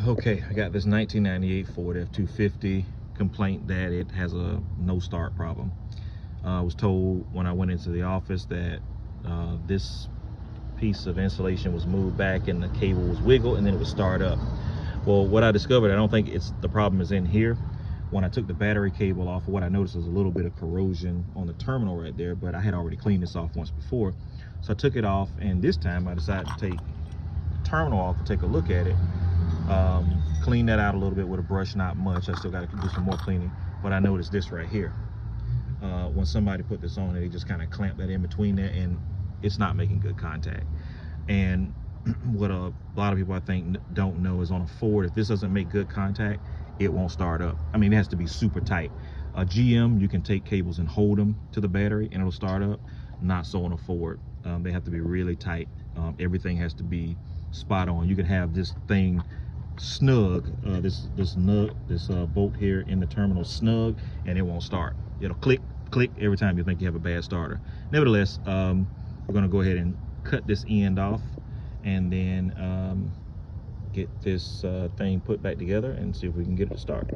Okay, I got this 1998 Ford F-250 complaint that it has a no start problem. I was told when I went into the office that this piece of insulation was moved back and the cable was wiggled and then it would start up. Well, what I discovered, I don't think the problem is in here. When I took the battery cable off, what I noticed was a little bit of corrosion on the terminal right there, but I had already cleaned this off once before. So I took it off, and this time I decided to take the terminal off and take a look at it. Clean that out a little bit with a brush, not much. I still got to do some more cleaning, but I noticed this right here. When somebody put this on, they just kind of clamp that in between there, and it's not making good contact. And what a lot of people I think don't know is on a Ford, if this doesn't make good contact, it won't start up. I mean, it has to be super tight. A GM, you can take cables and hold them to the battery and it'll start up. Not so on a Ford. They have to be really tight. Everything has to be spot on. You can have this thing snug, this bolt here in the terminal snug, and it won't start. It'll click every time you think you have a bad starter. Nevertheless, we're going to go ahead and cut this end off and then get this thing put back together and see if we can get it to start.